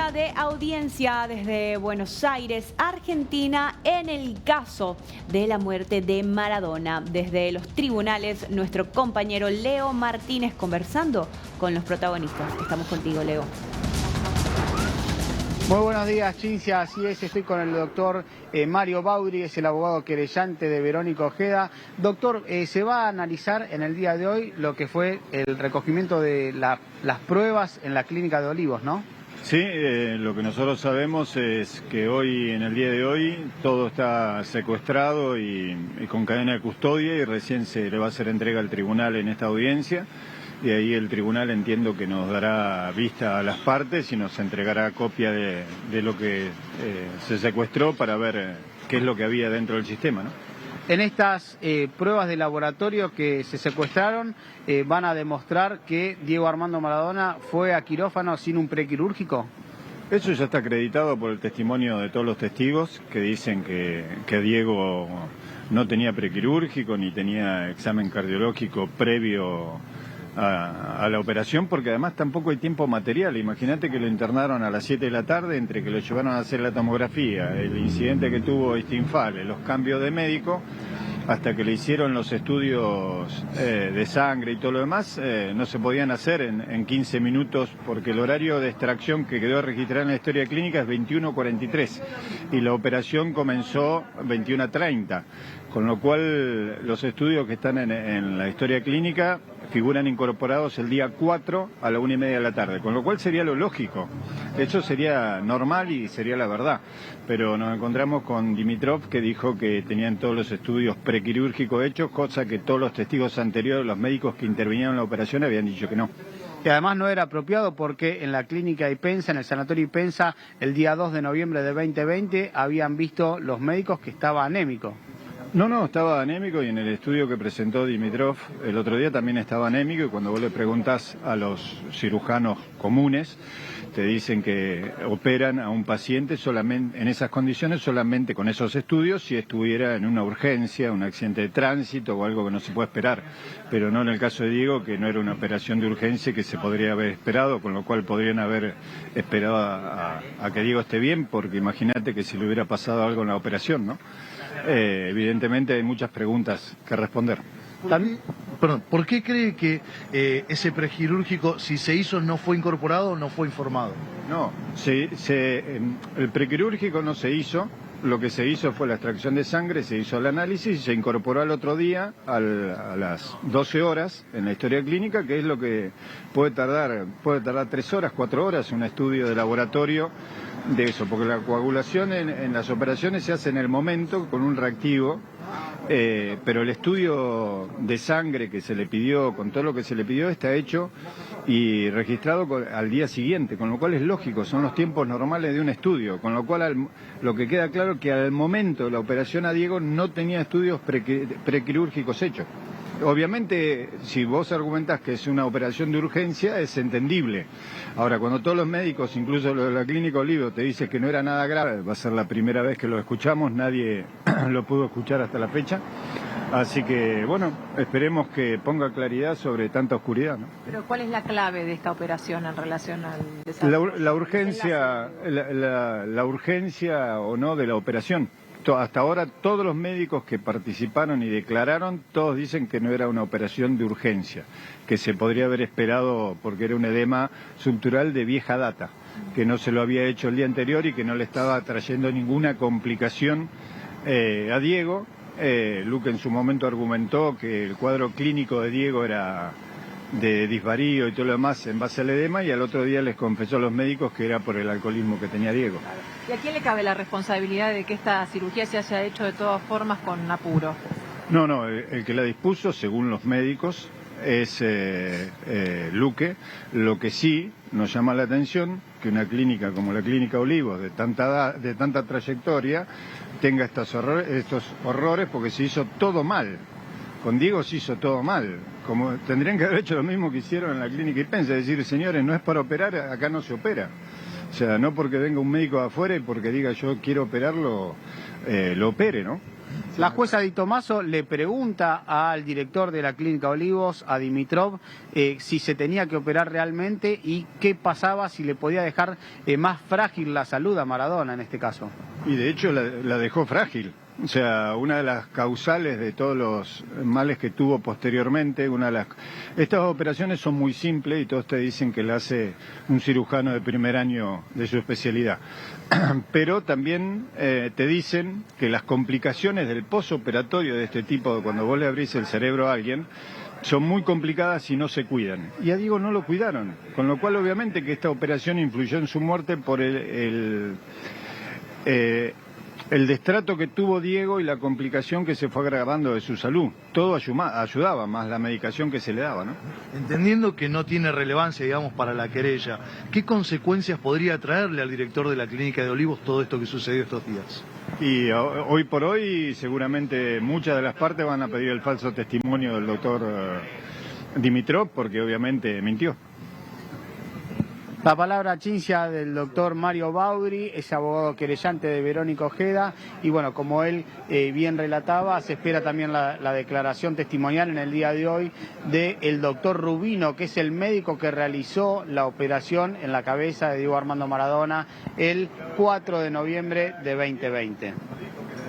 día de audiencia desde Buenos Aires, Argentina, en el caso de la muerte de Maradona. Desde los tribunales, nuestro compañero Leo Martínez conversando con los protagonistas. Estamos contigo, Leo. Muy buenos días, Cincia. Así es, estoy con el doctor Mario Baudri, es el abogado querellante de Verónica Ojeda. Doctor, se va a analizar en el día de hoy lo que fue el recogimiento de las pruebas en la clínica de Olivos, ¿no? Sí, lo que nosotros sabemos es que hoy, en el día de hoy, todo está secuestrado y con cadena de custodia, y recién se le va a hacer entrega al tribunal en esta audiencia. Y ahí el tribunal entiendo que nos dará vista a las partes y nos entregará copia de lo que se secuestró para ver qué es lo que había dentro del sistema, ¿no? En estas pruebas de laboratorio que se secuestraron, ¿van a demostrar que Diego Armando Maradona fue a quirófano sin un prequirúrgico? Eso ya está acreditado por el testimonio de todos los testigos que dicen que Diego no tenía prequirúrgico ni tenía examen cardiológico previo a la operación, porque además tampoco hay tiempo material. Imagínate que lo internaron a las 7 de la tarde, entre que lo llevaron a hacer la tomografía, el incidente que tuvo Stinfale, los cambios de médico, hasta que le hicieron los estudios de sangre y todo lo demás, no se podían hacer en 15 minutos, porque el horario de extracción que quedó registrado en la historia clínica es 21:43 y la operación comenzó 21:30, con lo cual los estudios que están en la historia clínica figuran incorporados el día 4 a la 1:30 de la tarde, con lo cual sería lo lógico. Eso sería normal y sería la verdad, pero nos encontramos con Dimitrov, que dijo que tenían todos los estudios prequirúrgicos hechos, cosa que todos los testigos anteriores, los médicos que intervinieron en la operación, habían dicho que no. Y además no era apropiado porque en la clínica Ipensa, en el sanatorio Ipensa, el día 2 de noviembre de 2020, habían visto los médicos que estaba anémico. No, estaba anémico, y en el estudio que presentó Dimitrov el otro día también estaba anémico, y cuando vos le preguntás a los cirujanos comunes, te dicen que operan a un paciente solamente en esas condiciones, solamente con esos estudios, si estuviera en una urgencia, un accidente de tránsito o algo que no se puede esperar, pero no en el caso de Diego, que no era una operación de urgencia que se podría haber esperado, con lo cual podrían haber esperado a que Diego esté bien, porque imagínate que si le hubiera pasado algo en la operación, ¿no? Evidentemente hay muchas preguntas que responder. ¿Por qué cree que ese prequirúrgico, si se hizo, no fue incorporado o no fue informado? No, el prequirúrgico no se hizo. Lo que se hizo fue la extracción de sangre, se hizo el análisis y se incorporó al otro día a las 12 horas en la historia clínica, que es lo que puede tardar 3 horas, 4 horas, un estudio de laboratorio de eso, porque la coagulación en las operaciones se hace en el momento con un reactivo, pero el estudio de sangre que se le pidió, con todo lo que se le pidió, está hecho y registrado al día siguiente, con lo cual es lógico, son los tiempos normales de un estudio, con lo cual lo que queda claro es que al momento de la operación a Diego no tenía estudios prequirúrgicos hechos. Obviamente, si vos argumentás que es una operación de urgencia, es entendible. Ahora, cuando todos los médicos, incluso los de la clínica Olivos, te dicen que no era nada grave, va a ser la primera vez que lo escuchamos, nadie lo pudo escuchar hasta la fecha. Así que, bueno, esperemos que ponga claridad sobre tanta oscuridad, ¿no? Pero ¿cuál es la clave de esta operación en relación al desarrollo? La urgencia o no de la operación. Hasta ahora todos los médicos que participaron y declararon, todos dicen que no era una operación de urgencia, que se podría haber esperado porque era un edema subdural de vieja data, que no se lo había hecho el día anterior y que no le estaba trayendo ninguna complicación a Diego. Luque en su momento argumentó que el cuadro clínico de Diego era de disvarío y todo lo demás en base al edema, y al otro día les confesó a los médicos que era por el alcoholismo que tenía Diego. ¿Y a quién le cabe la responsabilidad de que esta cirugía se haya hecho de todas formas con apuro? No, el que la dispuso, según los médicos, es Luque. Lo que sí nos llama la atención que una clínica como la Clínica Olivos, de tanta trayectoria, tenga estos horrores, porque se hizo todo mal. Con Diego se hizo todo mal. Como tendrían que haber hecho lo mismo que hicieron en la clínica Ipensa, es decir, señores, no es para operar, acá no se opera. O sea, no porque venga un médico de afuera y porque diga yo quiero operarlo, lo opere, ¿no? La jueza Di Tomaso le pregunta al director de la Clínica Olivos, a Dimitrov, si se tenía que operar realmente y qué pasaba, si le podía dejar más frágil la salud a Maradona en este caso. Y de hecho la dejó frágil. O sea, una de las causales de todos los males que tuvo posteriormente, estas operaciones son muy simples y todos te dicen que la hace un cirujano de primer año de su especialidad. Pero también te dicen que las complicaciones del posoperatorio de este tipo, cuando vos le abrís el cerebro a alguien, son muy complicadas si no se cuidan. Y a Diego no lo cuidaron, con lo cual obviamente que esta operación influyó en su muerte por el destrato que tuvo Diego y la complicación que se fue agravando de su salud. Todo ayudaba, más la medicación que se le daba, ¿no? Entendiendo que no tiene relevancia, digamos, para la querella, ¿qué consecuencias podría traerle al director de la Clínica de Olivos todo esto que sucedió estos días? Y hoy por hoy seguramente muchas de las partes van a pedir el falso testimonio del doctor Dimitrov, porque obviamente mintió. La palabra chincia del doctor Mario Baudry, es abogado querellante de Verónica Ojeda, y bueno, como él bien relataba, se espera también la declaración testimonial en el día de hoy del doctor Rubino, que es el médico que realizó la operación en la cabeza de Diego Armando Maradona el 4 de noviembre de 2020.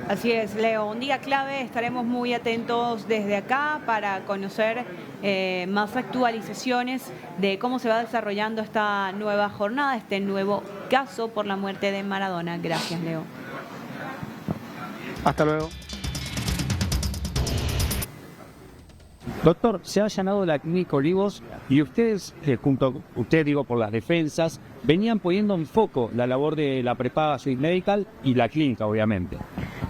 Así es, Leo, un día clave, estaremos muy atentos desde acá para conocer más actualizaciones de cómo se va desarrollando esta nueva jornada, este nuevo caso por la muerte de Maradona. Gracias, Leo. Hasta luego. Doctor, se ha allanado la Clínica Olivos y ustedes, por las defensas, venían poniendo en foco la labor de la prepaga Swiss Medical y la clínica, obviamente.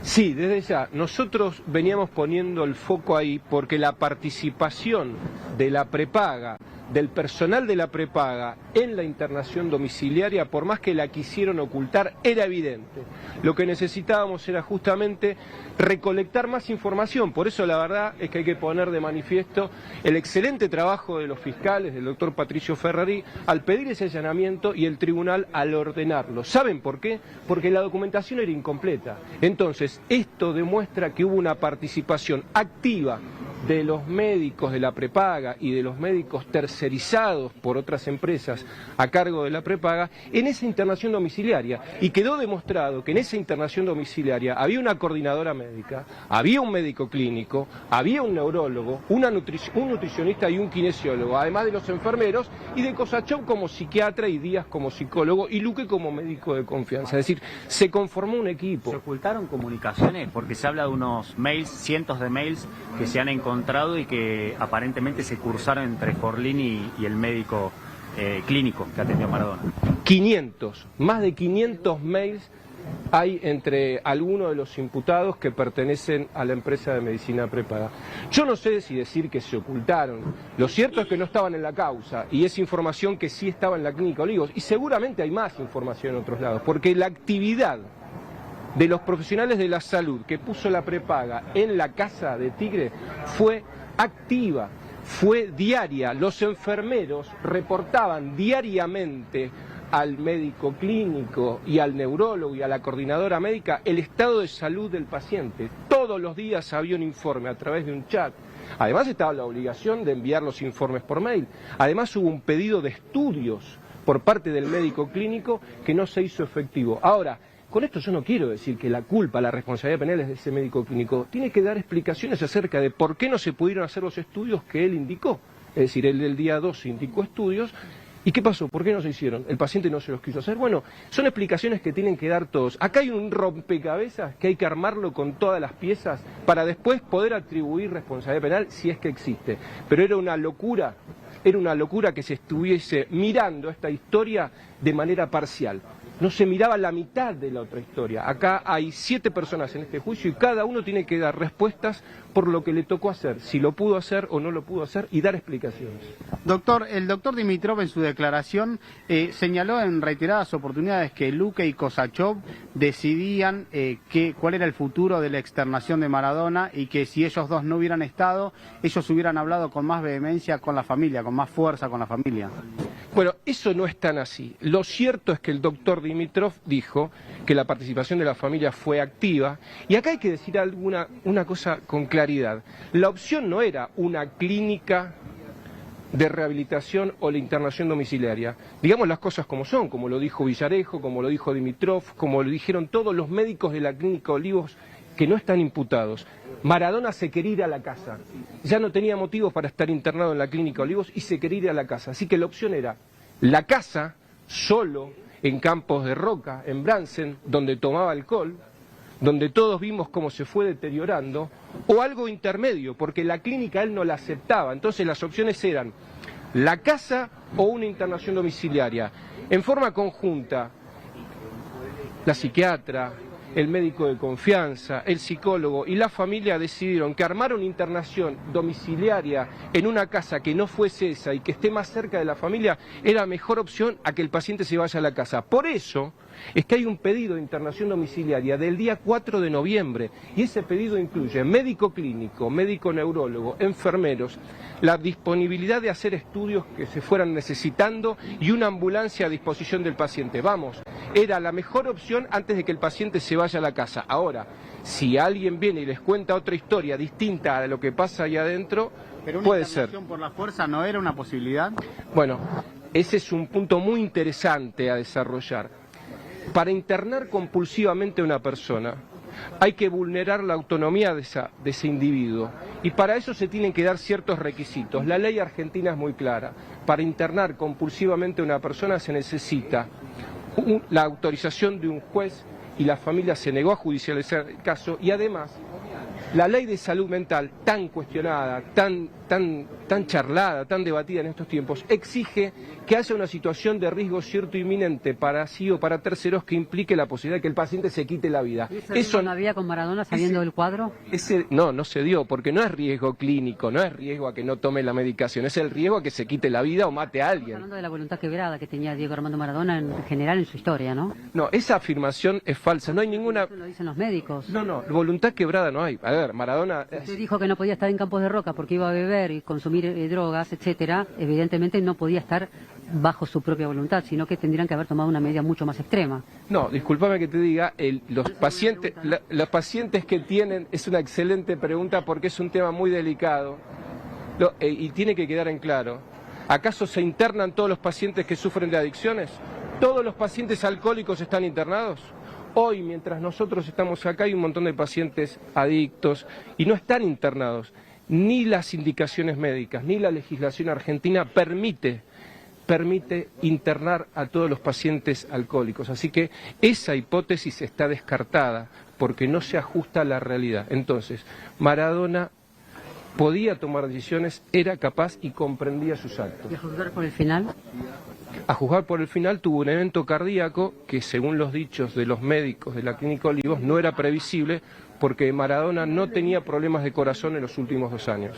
Sí, desde ya. Nosotros veníamos poniendo el foco ahí porque la participación de la prepaga, del personal de la prepaga en la internación domiciliaria, por más que la quisieron ocultar, era evidente. Lo que necesitábamos era justamente recolectar más información. Por eso la verdad es que hay que poner de manifiesto el excelente trabajo de los fiscales, del doctor Patricio Ferrari, al pedir ese allanamiento y el tribunal al ordenarlo. ¿Saben por qué? Porque la documentación era incompleta. Entonces, esto demuestra que hubo una participación activa de los médicos de la prepaga y de los médicos tercerizados por otras empresas a cargo de la prepaga en esa internación domiciliaria, y quedó demostrado que en esa internación domiciliaria había una coordinadora médica, había un médico clínico, había un neurólogo, un nutricionista y un kinesiólogo, además de los enfermeros, y de Cosachov como psiquiatra y Díaz como psicólogo y Luque como médico de confianza. Es decir, se conformó un equipo. ¿Se ocultaron comunicaciones? Porque se habla de unos mails, cientos de mails que se han encontrado y que aparentemente se cursaron entre Forlín y el médico clínico que atendió a Maradona. 500, más de 500 mails hay entre algunos de los imputados que pertenecen a la empresa de medicina prepaga. Yo no sé si decir que se ocultaron. Lo cierto es que no estaban en la causa y es información que sí estaba en la Clínica Olivos, y seguramente hay más información en otros lados, porque la actividad de los profesionales de la salud que puso la prepaga en la casa de Tigre fue activa, fue diaria. Los enfermeros reportaban diariamente al médico clínico y al neurólogo y a la coordinadora médica el estado de salud del paciente. Todos los días había un informe a través de un chat. Además estaba la obligación de enviar los informes por mail. Además hubo un pedido de estudios por parte del médico clínico que no se hizo efectivo. Ahora, con esto yo no quiero decir que la culpa, la responsabilidad penal es de ese médico clínico. Tiene que dar explicaciones acerca de por qué no se pudieron hacer los estudios que él indicó. Es decir, él del día 2 indicó estudios. ¿Y qué pasó? ¿Por qué no se hicieron? ¿El paciente no se los quiso hacer? Bueno, son explicaciones que tienen que dar todos. Acá hay un rompecabezas que hay que armarlo con todas las piezas para después poder atribuir responsabilidad penal si es que existe. Pero era una locura que se estuviese mirando esta historia de manera parcial. No se miraba la mitad de la otra historia. Acá hay 7 personas en este juicio y cada uno tiene que dar respuestas por lo que le tocó hacer, si lo pudo hacer o no lo pudo hacer, y dar explicaciones. Doctor, el doctor Dimitrov en su declaración señaló en reiteradas oportunidades que Luque y Kosachov decidían cuál era el futuro de la externación de Maradona y que si ellos dos no hubieran estado, ellos hubieran hablado con más vehemencia con la familia, con más fuerza con la familia. Bueno, eso no es tan así. Lo cierto es que el doctor Dimitrov dijo que la participación de la familia fue activa, y acá hay que decir una cosa con claridad. La opción no era una clínica de rehabilitación o la internación domiciliaria. Digamos las cosas como son, como lo dijo Villarejo, como lo dijo Dimitrov, como lo dijeron todos los médicos de la Clínica Olivos que no están imputados. Maradona se quería ir a la casa, ya no tenía motivos para estar internado en la Clínica Olivos y se quería ir a la casa. Así que la opción era la casa, solo, en Campos de Roca, en Bransen, donde tomaba alcohol, donde todos vimos cómo se fue deteriorando, o algo intermedio, porque la clínica él no la aceptaba. Entonces las opciones eran la casa o una internación domiciliaria. En forma conjunta, la psiquiatra, el médico de confianza, el psicólogo y la familia decidieron que armar una internación domiciliaria en una casa que no fuese esa y que esté más cerca de la familia era mejor opción a que el paciente se vaya a la casa. Por eso es que hay un pedido de internación domiciliaria del día 4 de noviembre y ese pedido incluye médico clínico, médico neurólogo, enfermeros, la disponibilidad de hacer estudios que se fueran necesitando y una ambulancia a disposición del paciente. Vamos, era la mejor opción antes de que el paciente se vaya a la casa. Ahora, si alguien viene y les cuenta otra historia distinta a lo que pasa ahí adentro, ¿Pero una puede ser. internación por la fuerza no era una posibilidad? Bueno, ese es un punto muy interesante a desarrollar. Para internar compulsivamente a una persona hay que vulnerar la autonomía de ese individuo y para eso se tienen que dar ciertos requisitos. La ley argentina es muy clara. Para internar compulsivamente a una persona se necesita la autorización de un juez y la familia se negó a judicializar el caso y además la ley de salud mental, tan cuestionada, tan charlada, tan debatida en estos tiempos, exige que haya una situación de riesgo cierto inminente para sí o para terceros que implique la posibilidad de que el paciente se quite la vida. ¿Eso no había con Maradona sabiendo del cuadro? No se dio, porque no es riesgo clínico, no es riesgo a que no tome la medicación, es el riesgo a que se quite la vida o mate a alguien. Hablando de la voluntad quebrada que tenía Diego Armando Maradona en general en su historia, ¿no? No, esa afirmación es falsa, no hay ninguna... Eso lo dicen los médicos. No, voluntad quebrada no hay. A ver, Maradona... Usted dijo que no podía estar en Campos de Roca porque iba a beber y consumir drogas, etcétera. Evidentemente no podía estar bajo su propia voluntad, sino que tendrían que haber tomado una medida mucho más extrema. No, discúlpame que te diga, los pacientes que tienen, es una excelente pregunta porque es un tema muy delicado y tiene que quedar en claro. ¿Acaso se internan todos los pacientes que sufren de adicciones? ¿Todos los pacientes alcohólicos están internados? Hoy, mientras nosotros estamos acá, hay un montón de pacientes adictos y no están internados. Ni las indicaciones médicas, ni la legislación argentina permite internar a todos los pacientes alcohólicos. Así que esa hipótesis está descartada porque no se ajusta a la realidad. Entonces, Maradona podía tomar decisiones, era capaz y comprendía sus actos. ¿Y a juzgar por el final? A juzgar por el final tuvo un evento cardíaco que, según los dichos de los médicos de la Clínica Olivos, no era previsible porque Maradona no tenía problemas de corazón en los últimos 2 años.